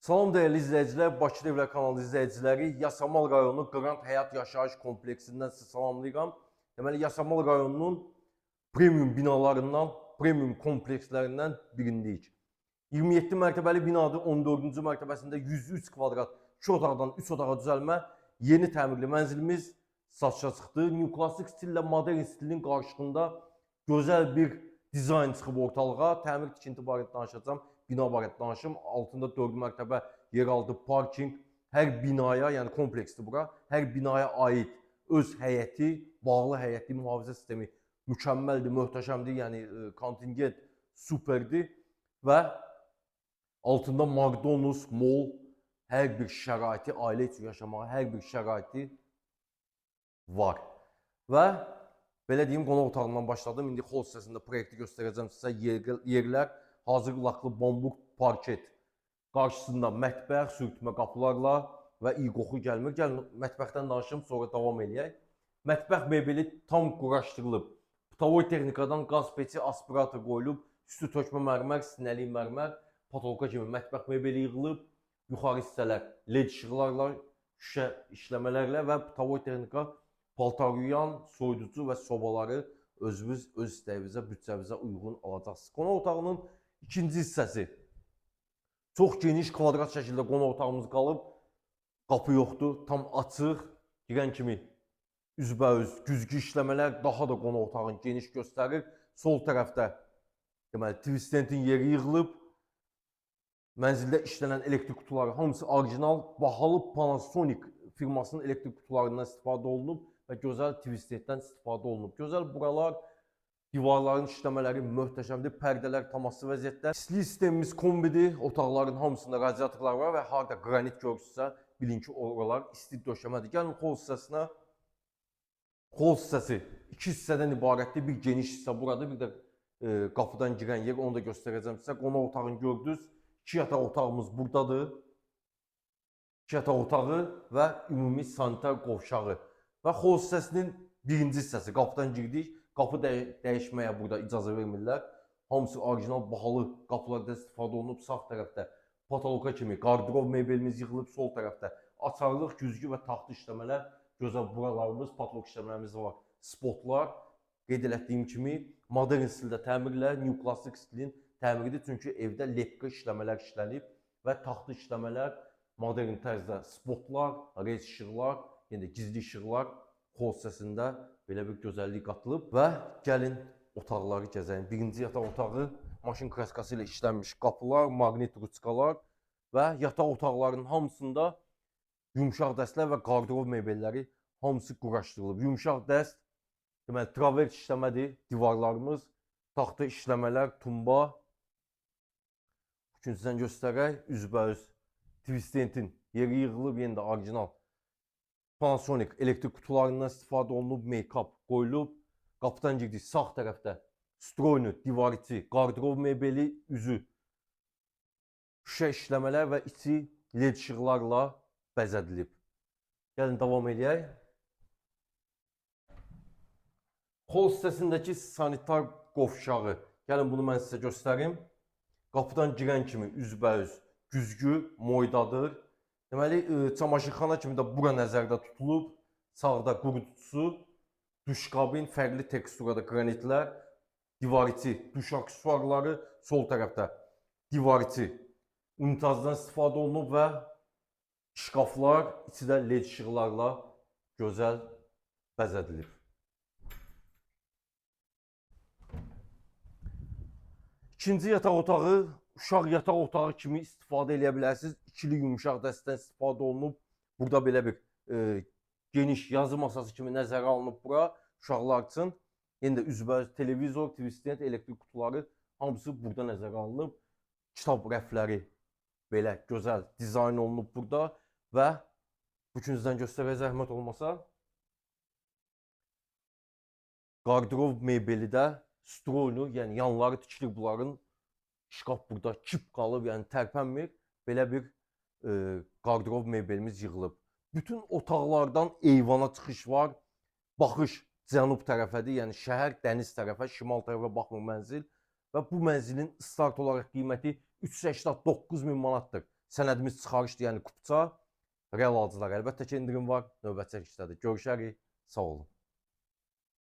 Salam dəyərli izləyicilər, Bakı Evlər kanalı izləyiciləri, Yasamal rayonu Qrand Həyat Yaşayış kompleksindən sizi salamlayıram. Deməli, Yasamal rayonunun premium binalarından, premium komplekslərindən birindəyik. 27 mərtəbəli binadır, 14-cü mərtəbəsində 103 kvadrat 2 otaqdan 3 otağa düzəlmə yeni təmirli mənzilimiz satışa çıxdı. New Classic stillə modern stilin qarşılığında gözəl bir dizayn çıxıb ortalığa. Təmir tikinti barədə danışacağam. Bina barədə danışım. Altında 4 mərtəbə yer aldı, parking. Hər binaya, yəni kompleksdir bura, hər binaya aid öz həyəti, bağlı həyəti, mühafizə sistemi mükəmməldir, möhtəşəmdir. Yəni kontingent superdir və altında McDonald's, mall, hər bir şəraiti, ailə üçün yaşamağa hər bir şəraiti var. Və belə deyim, qonaq otağından başladım. İndi hol hissəsində proyekti göstərəcəm sizə. Yerlər hazır laklı bambuk parket. Qarşısında mətbəx, sürtmə qapılarla və iyi qoxu gəlmir. Gəlin mətbəxdən danışım, sonra davam eləyək. Mətbəx mebeli tam quraşdırılıb. Butavoy texnikadan qaz peçi, aspirator qoyulub, üstü tökmə mərmər, sinəli mərmər, patolka kimi mətbəx mebeli yığılıb. Yuxarı hissələr LED işıqlarla, şüşə işləmələrlə və Butavoy texnika paltar yuyan, soyuducu və sobaları özünüz öz istəyinizə, büdcəvizə uyğun alacaqsınız. Qonaq otağının ikinci hissəsi. Çox geniş kvadrat şəkildə qonaq otağımız qalıb. Qapı yoxdur, tam açıq. Girən kimi üzbəüz güzgü işləmələr daha da qonaq otağını geniş göstərir. Sol tərəfdə deməli Twistentin yeri yığılıb. Mənzildə işlənən elektrik qutuları hamısı orijinal, bahalı Panasonic firmasının elektrik qutularından istifadə olunub və gözəl Twistentdən istifadə olunub. Gözəl buralar, divarların işləmələri möhtəşəmdir, pərdələr tamaslı vəziyyətdə. İstilik sistemimiz kombidir, otaqların hamısında radiatorlar var və harda qranit görürsünüzsə, bilin ki, oralar isti döşəmədir. Gəlin xol hissəsinə. Xol hissəsi iki hissədən ibarətdir, bir geniş hissə buradır, bir də qapıdan girən yer, onu da göstərəcəm sizə. Qonaq otağını gördünüz. 2 yataq otağımız buradadır. 2 yataq otağı və ümumi sanitar qovşağı. Və xol hissəsinin birinci hissəsi. Qapıdan girdik. Qapı dəyişməyə burada icazə vermirlər. Hamısı orijinal bahalı qapılardan istifadə olunub. Sağ tərəfdə patoloka kimi qardırov mebelimiz yığılıb. Sol tərəfdə açarlıq, güzgü və taxta işləmələr. Gözəl buralarımız, patolog işləmələrimiz var. Spotlar. Qeyd etdiyim kimi modern stildə təmirlə, New Classic stilin təmiridir. Çünki evdə lepqa işləmələr işlənib və taxta işləmələr, modern tərzdə spotlar, reys işıqlar, yəni gizli işıqlar xol hissəsində belə bir gözəllik qatılıb və gəlin otaqları gəzəyin. Birinci yataq otağı maşın kraskası ilə işlənmiş qapılar, maqnit ruçkalar və yataq otaqlarının hamısında yumşaq dəstlər və qardırov mebelləri hamısı quraşdırılıb. Yumşaq dəst, deməli travers işləmədir, divarlarımız, taxta işləmələr, tumba. Üçüncüdən göstərək, üzbəüz Twistentin yeri yığılıb, yenə də orijinal Panasonic elektrik qutularından istifadə olunub, make-up qoyulub. Qapıdan girdik, sağ tərəfdə stroynu, divar içi, qardırov mebeli, üzü şüşə işləmələr və içi LED işıqlarla bəzədilib. Gəlin davam eləyək. Xol hissəsindəki sanitar qovşağı. Gəlin bunu mən sizə göstərim. Qapıdan girən kimi üzbəüz güzgü, moydadır. Deməli, çamaşırxana kimi də bura nəzərdə tutulub. Sağda qurutucusu, duş kabin, fərqli teksturada qranitlər, divar içi duş aksesuarları, sol tərəfdə divar içi unitazdan istifadə olunub və şkaflar içi də LED işıqlarla gözəl bəzədilib. İkinci yataq otağı, uşaq yataq otağı kimi istifadə edə bilərsiniz. İkili yumşaq dəstdən istifadə olunub. Burada belə bir geniş yazı masası kimi nəzərə alınıb bura uşaqlar üçün. Yenə də üzbəüz televizor, Twistent, elektrik qutuları hamısı burada nəzərə alınıb. Kitab rəfləri belə gözəl dizayn olunub burada və üçüncüdən göstərək zəhmət olmasa. Qardırov mebeli də stroynu, yəni yanları tikilir bunların. Şkaf burada kip qalıb, yəni tərpənmir. Belə bir qardırov mebelimiz yığılıb. Bütün otaqlardan eyvana çıxış var. Baxış cənub tərəfədir, yəni şəhər dəniz tərəfə, şimal tərəfə baxmır mənzil. Və bu mənzilin start olaraq qiyməti 389.000 manatdır. sənədimiz çıxarışdır, yəni kupça. Real alıcılar əlbəttə ki, endirim var. Növbəti çəkilişlərdə görüşərik. Sağ olun.